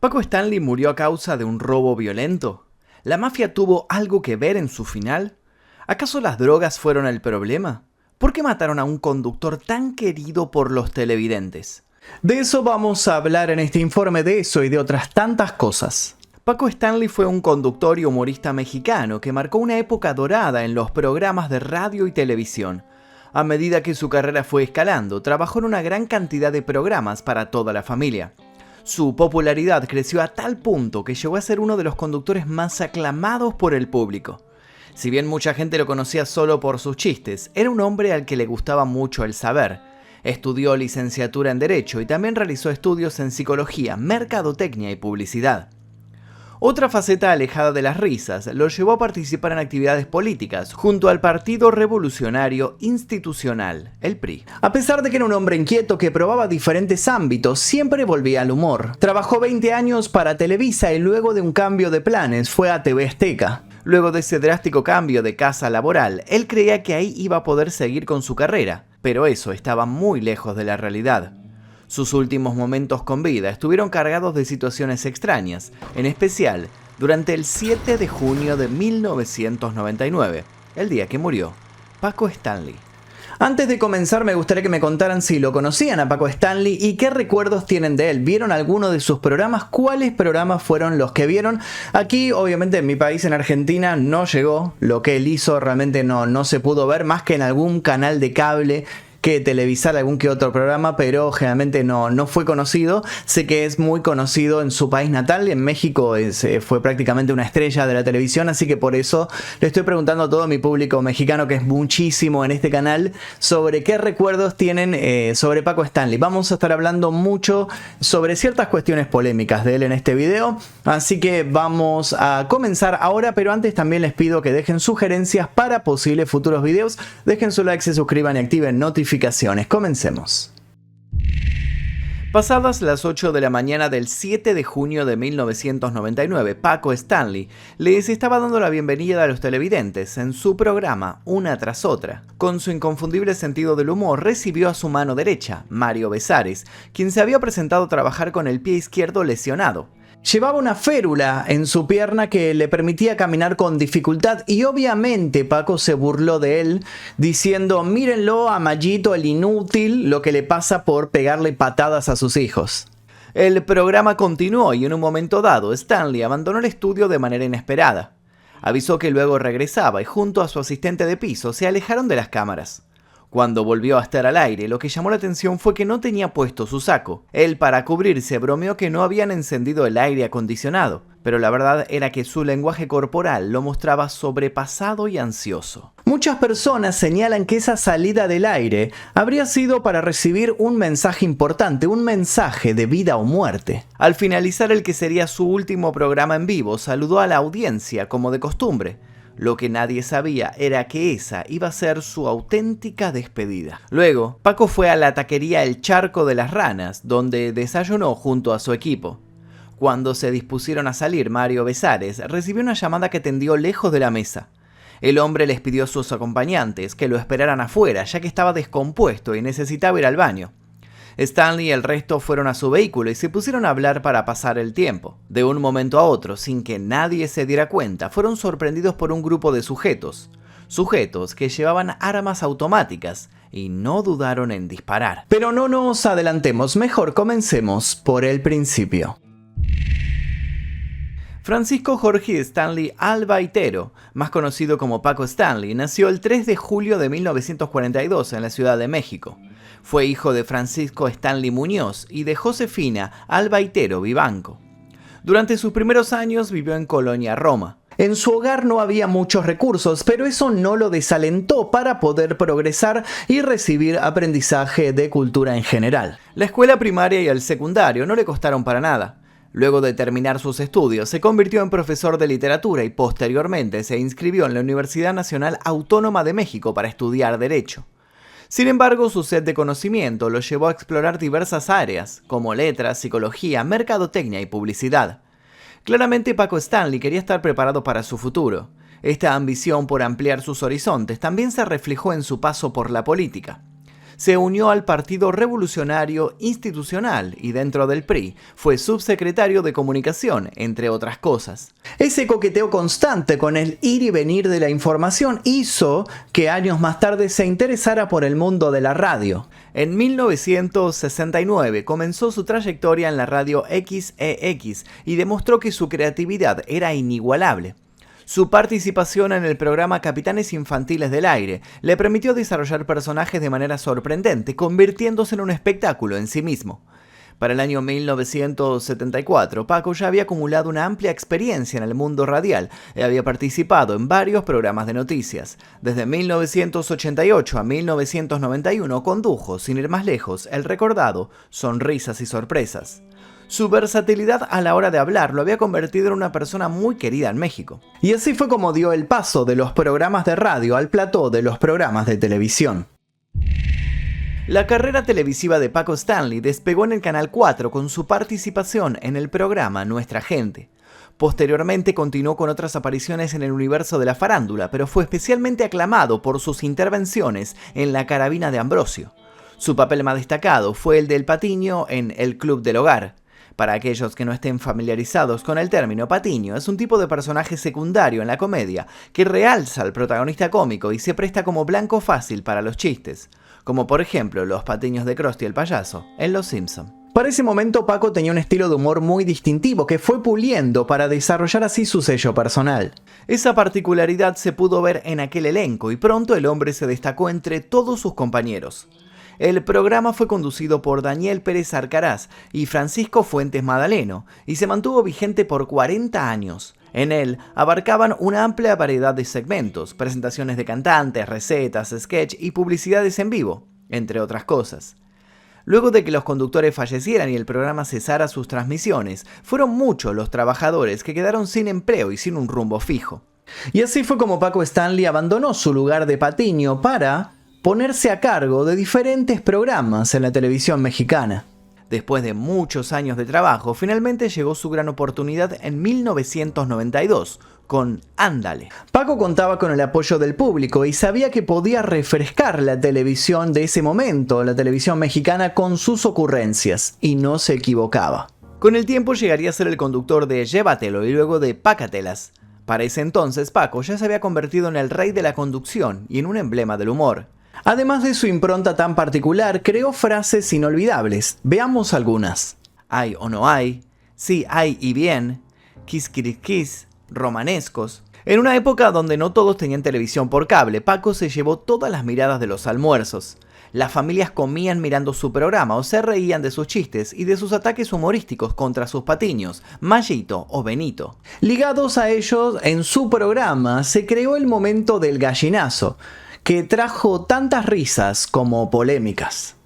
¿Paco Stanley murió a causa de un robo violento? ¿La mafia tuvo algo que ver en su final? ¿Acaso las drogas fueron el problema? ¿Por qué mataron a un conductor tan querido por los televidentes? De eso vamos a hablar en este informe, de eso y de otras tantas cosas. Paco Stanley fue un conductor y humorista mexicano que marcó una época dorada en los programas de radio y televisión. A medida que su carrera fue escalando, trabajó en una gran cantidad de programas para toda la familia. Su popularidad creció a tal punto que llegó a ser uno de los conductores más aclamados por el público. Si bien mucha gente lo conocía solo por sus chistes, era un hombre al que le gustaba mucho el saber. Estudió licenciatura en Derecho y también realizó estudios en Psicología, Mercadotecnia y Publicidad. Otra faceta alejada de las risas lo llevó a participar en actividades políticas junto al Partido Revolucionario Institucional, el PRI. A pesar de que era un hombre inquieto que probaba diferentes ámbitos, siempre volvía al humor. Trabajó 20 años para Televisa y luego de un cambio de planes fue a TV Azteca. Luego de ese drástico cambio de casa laboral, él creía que ahí iba a poder seguir con su carrera, pero eso estaba muy lejos de la realidad. Sus últimos momentos con vida estuvieron cargados de situaciones extrañas, en especial durante el 7 de junio de 1999, el día que murió Paco Stanley. Antes de comenzar me gustaría que me contaran si lo conocían a Paco Stanley y qué recuerdos tienen de él. ¿Vieron alguno de sus programas? ¿Cuáles programas fueron los que vieron? Aquí, obviamente, en mi país, en Argentina, no llegó. Lo que él hizo realmente no se pudo ver, más que en algún canal de cable que televisar algún que otro programa, pero generalmente no fue conocido. Sé que es muy conocido en su país natal, en México fue prácticamente una estrella de la televisión, así que por eso le estoy preguntando a todo mi público mexicano, que es muchísimo en este canal, sobre qué recuerdos tienen sobre Paco Stanley. Vamos a estar hablando mucho sobre ciertas cuestiones polémicas de él en este video, así que vamos a comenzar ahora, pero antes también les pido que dejen sugerencias para posibles futuros videos, dejen su like, se suscriban y activen notificaciones. Comencemos. Pasadas las 8 de la mañana del 7 de junio de 1999, Paco Stanley les estaba dando la bienvenida a los televidentes en su programa Una tras otra. Con su inconfundible sentido del humor recibió a su mano derecha, Mario Besares, quien se había presentado a trabajar con el pie izquierdo lesionado. Llevaba una férula en su pierna que le permitía caminar con dificultad y obviamente Paco se burló de él diciendo: mírenlo a Mayito el inútil, lo que le pasa por pegarle patadas a sus hijos. El programa continuó y en un momento dado Stanley abandonó el estudio de manera inesperada. Avisó que luego regresaba y junto a su asistente de piso se alejaron de las cámaras. Cuando volvió a estar al aire, lo que llamó la atención fue que no tenía puesto su saco. Él, para cubrirse, bromeó que no habían encendido el aire acondicionado, pero la verdad era que su lenguaje corporal lo mostraba sobrepasado y ansioso. Muchas personas señalan que esa salida del aire habría sido para recibir un mensaje importante, un mensaje de vida o muerte. Al finalizar el que sería su último programa en vivo, saludó a la audiencia como de costumbre. Lo que nadie sabía era que esa iba a ser su auténtica despedida. Luego, Paco fue a la taquería El Charco de las Ranas, donde desayunó junto a su equipo. Cuando se dispusieron a salir, Mario Besares recibió una llamada que tendió lejos de la mesa. El hombre les pidió a sus acompañantes que lo esperaran afuera, ya que estaba descompuesto y necesitaba ir al baño. Stanley y el resto fueron a su vehículo y se pusieron a hablar para pasar el tiempo. De un momento a otro, sin que nadie se diera cuenta, fueron sorprendidos por un grupo de sujetos que llevaban armas automáticas y no dudaron en disparar. Pero no nos adelantemos, mejor comencemos por el principio. Francisco Jorge Stanley Albaitero, más conocido como Paco Stanley, nació el 3 de julio de 1942 en la Ciudad de México. Fue hijo de Francisco Stanley Muñoz y de Josefina Albaitero Vivanco. Durante sus primeros años vivió en Colonia Roma. En su hogar no había muchos recursos, pero eso no lo desalentó para poder progresar y recibir aprendizaje de cultura en general. La escuela primaria y el secundario no le costaron para nada. Luego de terminar sus estudios, se convirtió en profesor de literatura y posteriormente se inscribió en la Universidad Nacional Autónoma de México para estudiar Derecho. Sin embargo, su sed de conocimiento lo llevó a explorar diversas áreas, como letras, psicología, mercadotecnia y publicidad. Claramente Paco Stanley quería estar preparado para su futuro. Esta ambición por ampliar sus horizontes también se reflejó en su paso por la política. se unió al Partido Revolucionario Institucional y dentro del PRI fue subsecretario de Comunicación, entre otras cosas. Ese coqueteo constante con el ir y venir de la información hizo que años más tarde se interesara por el mundo de la radio. En 1969 comenzó su trayectoria en la radio XEX y demostró que su creatividad era inigualable. Su participación en el programa Capitanes Infantiles del Aire le permitió desarrollar personajes de manera sorprendente, convirtiéndose en un espectáculo en sí mismo. Para el año 1974, Paco ya había acumulado una amplia experiencia en el mundo radial y había participado en varios programas de noticias. Desde 1988 a 1991 condujo, sin ir más lejos, el recordado Sonrisas y Sorpresas. Su versatilidad a la hora de hablar lo había convertido en una persona muy querida en México. Y así fue como dio el paso de los programas de radio al plató de los programas de televisión. La carrera televisiva de Paco Stanley despegó en el Canal 4 con su participación en el programa Nuestra Gente. Posteriormente continuó con otras apariciones en el universo de la farándula, pero fue especialmente aclamado por sus intervenciones en La Carabina de Ambrosio. Su papel más destacado fue el del Patiño en El Club del Hogar. Para aquellos que no estén familiarizados con el término, Patiño es un tipo de personaje secundario en la comedia que realza al protagonista cómico y se presta como blanco fácil para los chistes, como por ejemplo los patiños de Krusty el payaso en Los Simpson. Para ese momento Paco tenía un estilo de humor muy distintivo que fue puliendo para desarrollar así su sello personal. Esa particularidad se pudo ver en aquel elenco y pronto el hombre se destacó entre todos sus compañeros. El programa fue conducido por Daniel Pérez Arcaraz y Francisco Fuentes Madaleno y se mantuvo vigente por 40 años. En él abarcaban una amplia variedad de segmentos, presentaciones de cantantes, recetas, sketch y publicidades en vivo, entre otras cosas. Luego de que los conductores fallecieran y el programa cesara sus transmisiones, fueron muchos los trabajadores que quedaron sin empleo y sin un rumbo fijo. Y así fue como Paco Stanley abandonó su lugar de Patiño para ponerse a cargo de diferentes programas en la televisión mexicana. Después de muchos años de trabajo, finalmente llegó su gran oportunidad en 1992, con Ándale. Paco contaba con el apoyo del público y sabía que podía refrescar la televisión de ese momento, la televisión mexicana, con sus ocurrencias, y no se equivocaba. Con el tiempo llegaría a ser el conductor de Llévatelo y luego de Pácatelas. Para ese entonces, Paco ya se había convertido en el rey de la conducción y en un emblema del humor. Además de su impronta tan particular, creó frases inolvidables. Veamos algunas. Hay o no hay, sí hay y bien, quisquiriquis, romanescos. En una época donde no todos tenían televisión por cable, Paco se llevó todas las miradas de los almuerzos. Las familias comían mirando su programa o se reían de sus chistes y de sus ataques humorísticos contra sus patiños, Mayito o Benito. Ligados a ellos, en su programa se creó el momento del gallinazo, que trajo tantas risas como polémicas.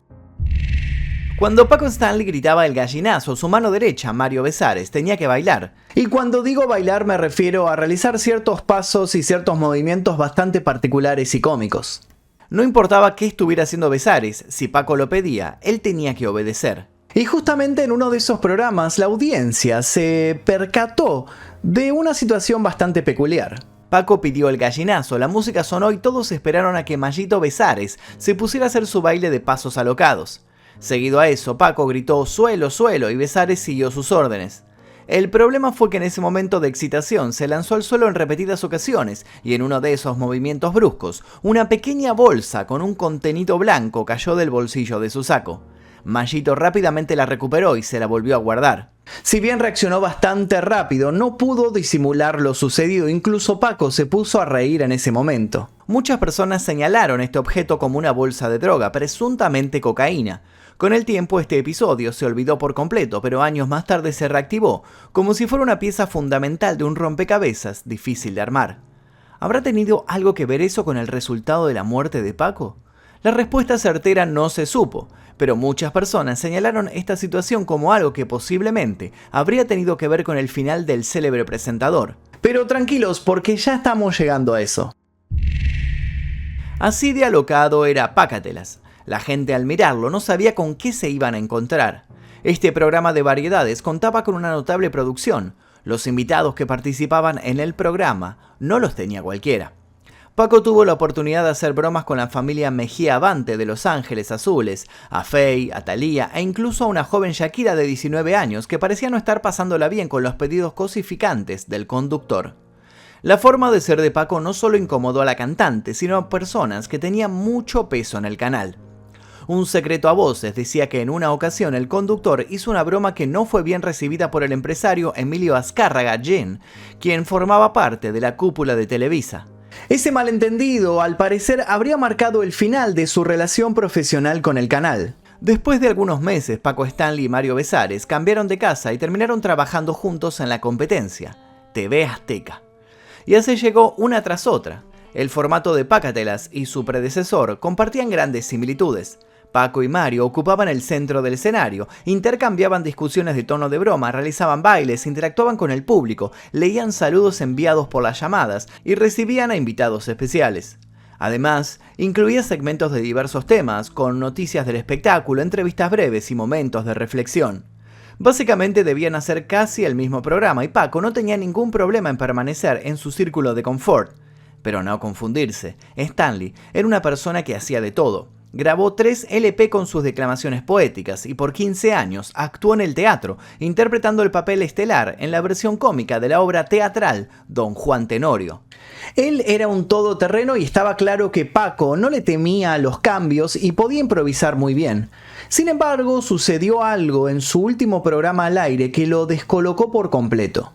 Cuando Paco Stanley gritaba el gallinazo, su mano derecha, Mario Besares, tenía que bailar. Y cuando digo bailar me refiero a realizar ciertos pasos y ciertos movimientos bastante particulares y cómicos. No importaba qué estuviera haciendo Besares, si Paco lo pedía, él tenía que obedecer. Y justamente en uno de esos programas la audiencia se percató de una situación bastante peculiar. Paco pidió el gallinazo, la música sonó y todos esperaron a que Mayito Besares se pusiera a hacer su baile de pasos alocados. Seguido a eso, Paco gritó suelo, suelo y Besares siguió sus órdenes. El problema fue que en ese momento de excitación se lanzó al suelo en repetidas ocasiones y en uno de esos movimientos bruscos, una pequeña bolsa con un contenido blanco cayó del bolsillo de su saco. Mayito rápidamente la recuperó y se la volvió a guardar. Si bien reaccionó bastante rápido, no pudo disimular lo sucedido, incluso Paco se puso a reír en ese momento. Muchas personas señalaron este objeto como una bolsa de droga, presuntamente cocaína. Con el tiempo este episodio se olvidó por completo, pero años más tarde se reactivó, como si fuera una pieza fundamental de un rompecabezas difícil de armar. ¿Habrá tenido algo que ver eso con el resultado de la muerte de Paco? La respuesta certera no se supo, pero muchas personas señalaron esta situación como algo que posiblemente habría tenido que ver con el final del célebre presentador. Pero tranquilos, porque ya estamos llegando a eso. Así de alocado era Pácatelas. La gente al mirarlo no sabía con qué se iban a encontrar. Este programa de variedades contaba con una notable producción. Los invitados que participaban en el programa no los tenía cualquiera. Paco tuvo la oportunidad de hacer bromas con la familia Mejía Abante de Los Ángeles Azules, a Fey, a Thalía e incluso a una joven Shakira de 19 años que parecía no estar pasándola bien con los pedidos cosificantes del conductor. La forma de ser de Paco no solo incomodó a la cantante, sino a personas que tenían mucho peso en el canal. Un secreto a voces decía que en una ocasión el conductor hizo una broma que no fue bien recibida por el empresario Emilio Azcárraga Gin, quien formaba parte de la cúpula de Televisa. Ese malentendido, al parecer, habría marcado el final de su relación profesional con el canal. Después de algunos meses, Paco Stanley y Mario Besares cambiaron de casa y terminaron trabajando juntos en la competencia, TV Azteca. Y así llegó una tras otra. El formato de Pácatelas y su predecesor compartían grandes similitudes. Paco y Mario ocupaban el centro del escenario, intercambiaban discusiones de tono de broma, realizaban bailes, interactuaban con el público, leían saludos enviados por las llamadas y recibían a invitados especiales. Además, incluía segmentos de diversos temas, con noticias del espectáculo, entrevistas breves y momentos de reflexión. Básicamente debían hacer casi el mismo programa y Paco no tenía ningún problema en permanecer en su círculo de confort. Pero no confundirse, Stanley era una persona que hacía de todo. Grabó 3 LP con sus declamaciones poéticas y por 15 años actuó en el teatro, interpretando el papel estelar en la versión cómica de la obra teatral Don Juan Tenorio. Él era un todoterreno y estaba claro que Paco no le temía a los cambios y podía improvisar muy bien. Sin embargo, sucedió algo en su último programa al aire que lo descolocó por completo.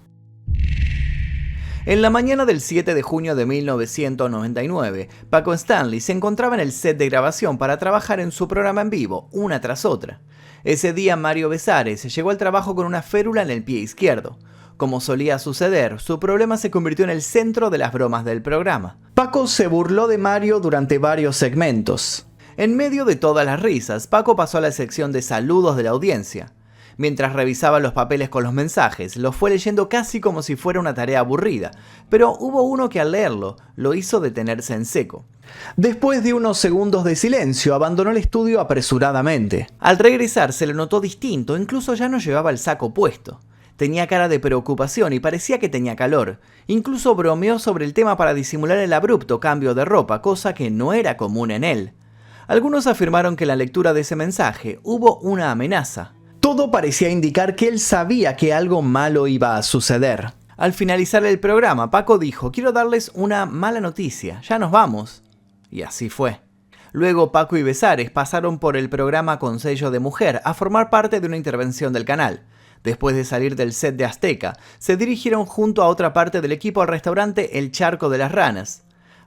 En la mañana del 7 de junio de 1999, Paco Stanley se encontraba en el set de grabación para trabajar en su programa en vivo, una tras otra. Ese día Mario Besares llegó al trabajo con una férula en el pie izquierdo. Como solía suceder, su problema se convirtió en el centro de las bromas del programa. Paco se burló de Mario durante varios segmentos. En medio de todas las risas, Paco pasó a la sección de saludos de la audiencia. Mientras revisaba los papeles con los mensajes, los fue leyendo casi como si fuera una tarea aburrida, pero hubo uno que al leerlo lo hizo detenerse en seco. Después de unos segundos de silencio, abandonó el estudio apresuradamente. Al regresar se le notó distinto, incluso ya no llevaba el saco puesto. Tenía cara de preocupación y parecía que tenía calor. Incluso bromeó sobre el tema para disimular el abrupto cambio de ropa, cosa que no era común en él. Algunos afirmaron que en la lectura de ese mensaje hubo una amenaza. Todo parecía indicar que él sabía que algo malo iba a suceder. Al finalizar el programa, Paco dijo: "Quiero darles una mala noticia, ya nos vamos". Y así fue. Luego Paco y Besares pasaron por el programa con sello de mujer a formar parte de una intervención del canal. Después de salir del set de Azteca, se dirigieron junto a otra parte del equipo al restaurante El Charco de las Ranas.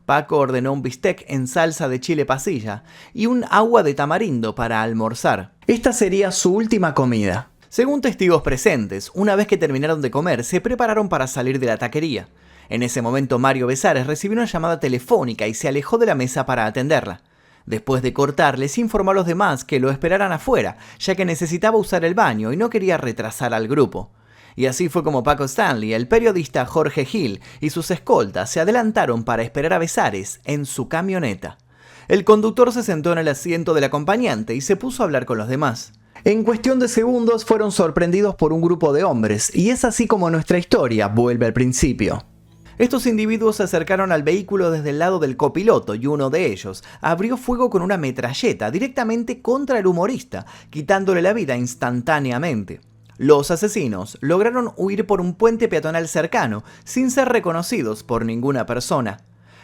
Paco ordenó un bistec en salsa de chile pasilla y un agua de tamarindo para almorzar. Esta sería su última comida. Según testigos presentes, una vez que terminaron de comer, se prepararon para salir de la taquería. En ese momento Mario Besares recibió una llamada telefónica y se alejó de la mesa para atenderla. Después de cortar, les informó a los demás que lo esperaran afuera, ya que necesitaba usar el baño y no quería retrasar al grupo. Y así fue como Paco Stanley, el periodista Jorge Gil y sus escoltas se adelantaron para esperar a Besares en su camioneta. El conductor se sentó en el asiento del acompañante y se puso a hablar con los demás. En cuestión de segundos fueron sorprendidos por un grupo de hombres, y es así como nuestra historia vuelve al principio. Estos individuos se acercaron al vehículo desde el lado del copiloto y uno de ellos abrió fuego con una metralleta directamente contra el humorista, quitándole la vida instantáneamente. Los asesinos lograron huir por un puente peatonal cercano, sin ser reconocidos por ninguna persona.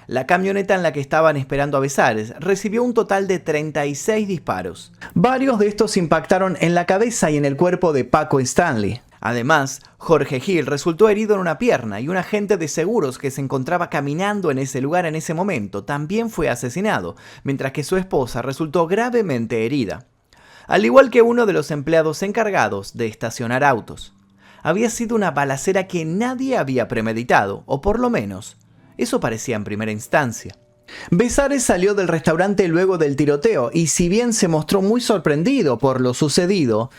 La camioneta en la que estaban esperando a Besares recibió un total de 36 disparos. Varios de estos impactaron en la cabeza y en el cuerpo de Paco Stanley. Además, Jorge Gil resultó herido en una pierna y un agente de seguros que se encontraba caminando en ese lugar en ese momento también fue asesinado, mientras que su esposa resultó gravemente herida. Al igual que uno de los empleados encargados de estacionar autos. Había sido una balacera que nadie había premeditado, o por lo menos, eso parecía en primera instancia. Besares salió del restaurante luego del tiroteo y si bien se mostró muy sorprendido por lo sucedido,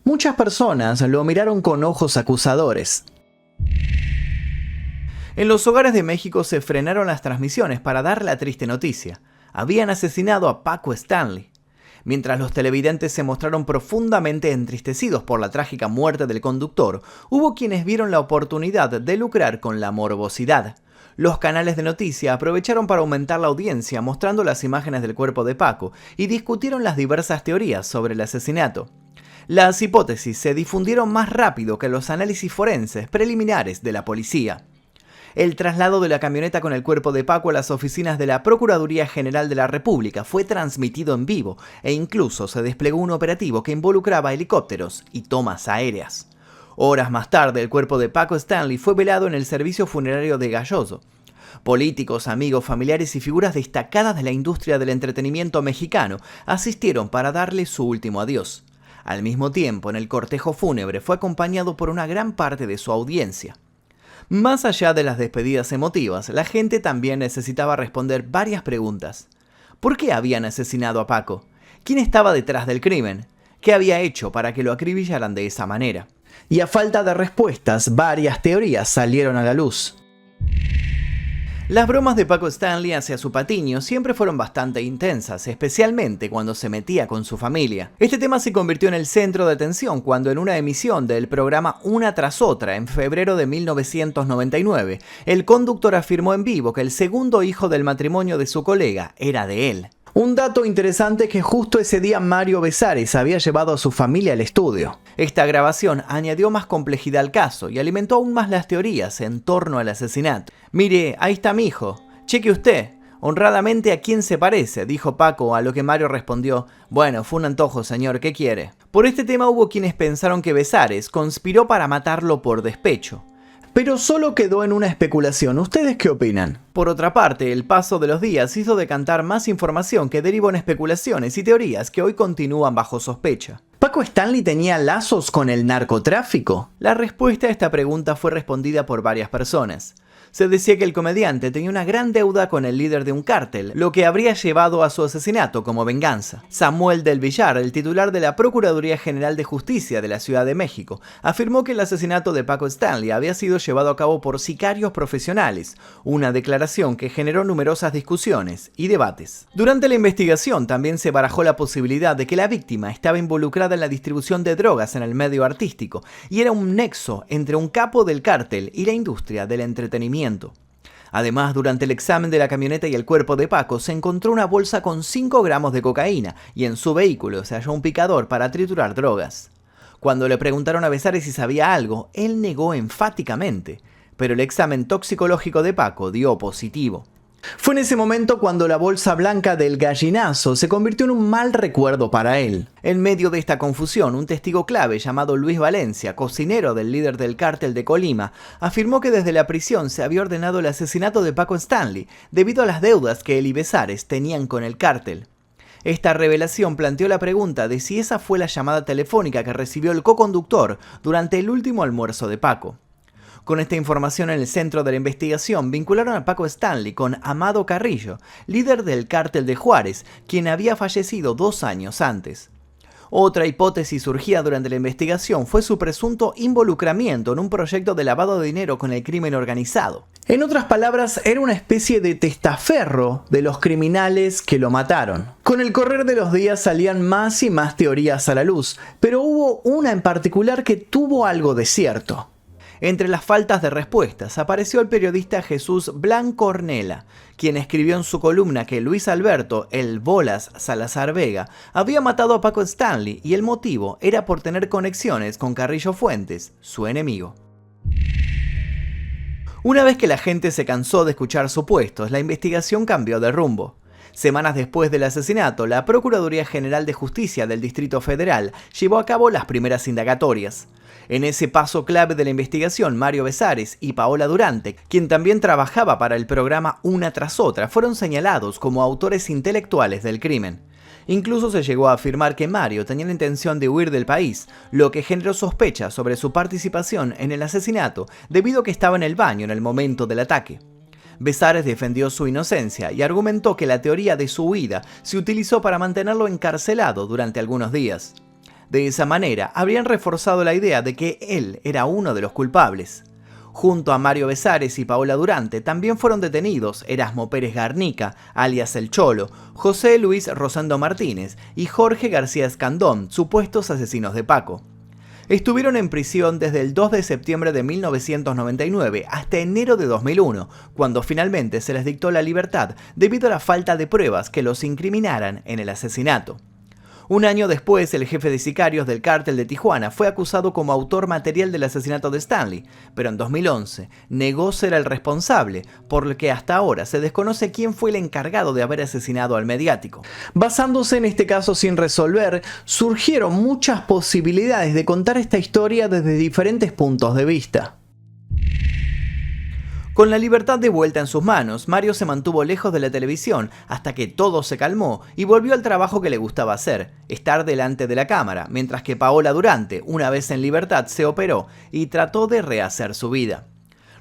muchas personas lo miraron con ojos acusadores. En los hogares de México se frenaron las transmisiones para dar la triste noticia. Habían asesinado a Paco Stanley. Mientras los televidentes se mostraron profundamente entristecidos por la trágica muerte del conductor, hubo quienes vieron la oportunidad de lucrar con la morbosidad. Los canales de noticia aprovecharon para aumentar la audiencia mostrando las imágenes del cuerpo de Paco y discutieron las diversas teorías sobre el asesinato. Las hipótesis se difundieron más rápido que los análisis forenses preliminares de la policía. El traslado de la camioneta con el cuerpo de Paco a las oficinas de la Procuraduría General de la República fue transmitido en vivo e incluso se desplegó un operativo que involucraba helicópteros y tomas aéreas. Horas más tarde, el cuerpo de Paco Stanley fue velado en el servicio funerario de Galloso. Políticos, amigos, familiares y figuras destacadas de la industria del entretenimiento mexicano asistieron para darle su último adiós. Al mismo tiempo, en el cortejo fúnebre fue acompañado por una gran parte de su audiencia. Más allá de las despedidas emotivas, la gente también necesitaba responder varias preguntas. ¿Por qué habían asesinado a Paco? ¿Quién estaba detrás del crimen? ¿Qué había hecho para que lo acribillaran de esa manera? Y a falta de respuestas, varias teorías salieron a la luz. Las bromas de Paco Stanley hacia su patiño siempre fueron bastante intensas, especialmente cuando se metía con su familia. Este tema se convirtió en el centro de atención cuando en una emisión del programa Una tras otra, en febrero de 1999, el conductor afirmó en vivo que el segundo hijo del matrimonio de su colega era de él. Un dato interesante es que justo ese día Mario Besares había llevado a su familia al estudio. Esta grabación añadió más complejidad al caso y alimentó aún más las teorías en torno al asesinato. Mire, ahí está mi hijo. Cheque usted. Honradamente, ¿a quién se parece?, dijo Paco, a lo que Mario respondió: bueno, fue un antojo, señor, ¿qué quiere? Por este tema hubo quienes pensaron que Besares conspiró para matarlo por despecho. Pero solo quedó en una especulación. ¿Ustedes qué opinan? Por otra parte, el paso de los días hizo decantar más información que derivó en especulaciones y teorías que hoy continúan bajo sospecha. ¿Paco Stanley tenía lazos con el narcotráfico? La respuesta a esta pregunta fue respondida por varias personas. Se decía que el comediante tenía una gran deuda con el líder de un cártel, lo que habría llevado a su asesinato como venganza. Samuel del Villar, el titular de la Procuraduría General de Justicia de la Ciudad de México, afirmó que el asesinato de Paco Stanley había sido llevado a cabo por sicarios profesionales, una declaración que generó numerosas discusiones y debates. Durante la investigación también se barajó la posibilidad de que la víctima estaba involucrada en la distribución de drogas en el medio artístico y era un nexo entre un capo del cártel y la industria del entretenimiento. Además, durante el examen de la camioneta y el cuerpo de Paco se encontró una bolsa con 5 gramos de cocaína y en su vehículo se halló un picador para triturar drogas. Cuando le preguntaron a Besares si sabía algo, él negó enfáticamente, pero el examen toxicológico de Paco dio positivo. Fue en ese momento cuando la bolsa blanca del gallinazo se convirtió en un mal recuerdo para él. En medio de esta confusión, un testigo clave llamado Luis Valencia, cocinero del líder del cártel de Colima, afirmó que desde la prisión se había ordenado el asesinato de Paco Stanley debido a las deudas que él y Besares tenían con el cártel. Esta revelación planteó la pregunta de si esa fue la llamada telefónica que recibió el coconductor durante el último almuerzo de Paco. Con esta información en el centro de la investigación vincularon a Paco Stanley con Amado Carrillo, líder del cártel de Juárez, quien había fallecido 2 años antes. Otra hipótesis surgida durante la investigación fue su presunto involucramiento en un proyecto de lavado de dinero con el crimen organizado. En otras palabras, era una especie de testaferro de los criminales que lo mataron. Con el correr de los días salían más y más teorías a la luz, pero hubo una en particular que tuvo algo de cierto. Entre las faltas de respuestas apareció el periodista Jesús Blanco Ornella, quien escribió en su columna que Luis Alberto, el Bolas Salazar Vega, había matado a Paco Stanley y el motivo era por tener conexiones con Carrillo Fuentes, su enemigo. Una vez que la gente se cansó de escuchar supuestos, la investigación cambió de rumbo. Semanas después del asesinato, la Procuraduría General de Justicia del Distrito Federal llevó a cabo las primeras indagatorias. En ese paso clave de la investigación, Mario Besares y Paola Durante, quien también trabajaba para el programa Una tras otra, fueron señalados como autores intelectuales del crimen. Incluso se llegó a afirmar que Mario tenía la intención de huir del país, lo que generó sospechas sobre su participación en el asesinato debido a que estaba en el baño en el momento del ataque. Besares defendió su inocencia y argumentó que la teoría de su huida se utilizó para mantenerlo encarcelado durante algunos días. De esa manera, habrían reforzado la idea de que él era uno de los culpables. Junto a Mario Besares y Paola Durante también fueron detenidos Erasmo Pérez Garnica, alias El Cholo, José Luis Rosendo Martínez y Jorge García Escandón, supuestos asesinos de Paco. Estuvieron en prisión desde el 2 de septiembre de 1999 hasta enero de 2001, cuando finalmente se les dictó la libertad debido a la falta de pruebas que los incriminaran en el asesinato. Un año después, el jefe de sicarios del cártel de Tijuana fue acusado como autor material del asesinato de Stanley, pero en 2011 negó ser el responsable, por lo que hasta ahora se desconoce quién fue el encargado de haber asesinado al mediático. Basándose en este caso sin resolver, surgieron muchas posibilidades de contar esta historia desde diferentes puntos de vista. Con la libertad de vuelta en sus manos, Mario se mantuvo lejos de la televisión hasta que todo se calmó y volvió al trabajo que le gustaba hacer, estar delante de la cámara, mientras que Paola Durante, una vez en libertad, se operó y trató de rehacer su vida.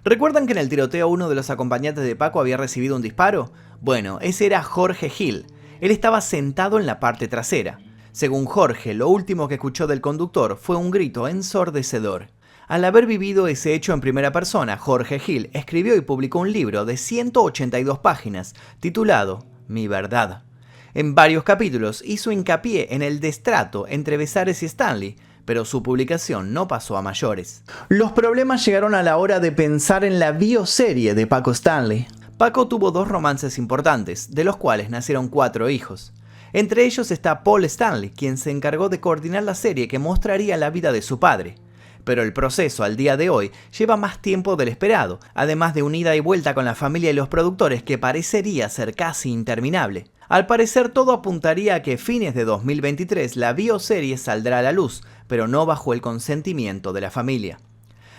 ¿Recuerdan que en el tiroteo uno de los acompañantes de Paco había recibido un disparo? Bueno, ese era Jorge Gil. Él estaba sentado en la parte trasera. Según Jorge, lo último que escuchó del conductor fue un grito ensordecedor. Al haber vivido ese hecho en primera persona, Jorge Gil escribió y publicó un libro de 182 páginas titulado Mi Verdad. En varios capítulos hizo hincapié en el destrato entre Besares y Stanley, pero su publicación no pasó a mayores. Los problemas llegaron a la hora de pensar en la bioserie de Paco Stanley. Paco tuvo 2 romances importantes, de los cuales nacieron 4 hijos. Entre ellos está Paul Stanley, quien se encargó de coordinar la serie que mostraría la vida de su padre. Pero el proceso al día de hoy lleva más tiempo del esperado, además de un ida y vuelta con la familia y los productores que parecería ser casi interminable. Al parecer todo apuntaría a que fines de 2023 la bioserie saldrá a la luz, pero no bajo el consentimiento de la familia.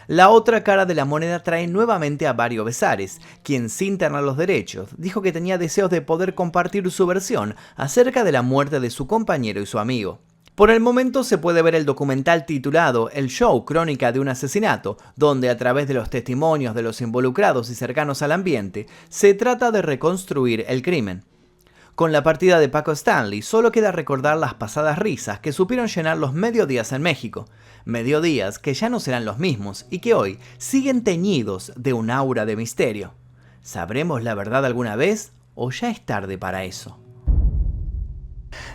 La otra cara de la moneda trae nuevamente a Mario Besares, quien sin tener los derechos dijo que tenía deseos de poder compartir su versión acerca de la muerte de su compañero y su amigo. Por el momento se puede ver el documental titulado El Show, Crónica de un Asesinato, donde a través de los testimonios de los involucrados y cercanos al ambiente, se trata de reconstruir el crimen. Con la partida de Paco Stanley, solo queda recordar las pasadas risas que supieron llenar los mediodías en México. Mediodías que ya no serán los mismos y que hoy siguen teñidos de un aura de misterio. ¿Sabremos la verdad alguna vez o ya es tarde para eso?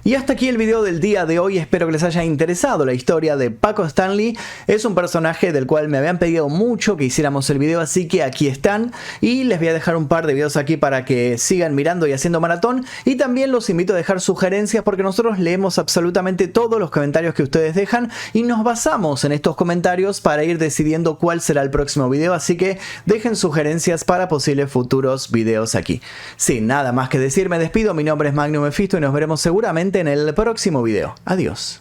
Y hasta aquí el video del día de hoy, espero que les haya interesado la historia de Paco Stanley. Es un personaje del cual me habían pedido mucho que hiciéramos el video, así que aquí están. Y les voy a dejar un par de videos aquí para que sigan mirando y haciendo maratón. Y también los invito a dejar sugerencias porque nosotros leemos absolutamente todos los comentarios que ustedes dejan y nos basamos en estos comentarios para ir decidiendo cuál será el próximo video. Así que dejen sugerencias para posibles futuros videos aquí. Sin nada más que decir, me despido. Mi nombre es Magnum Mephisto y nos veremos seguramente en el próximo video. Adiós.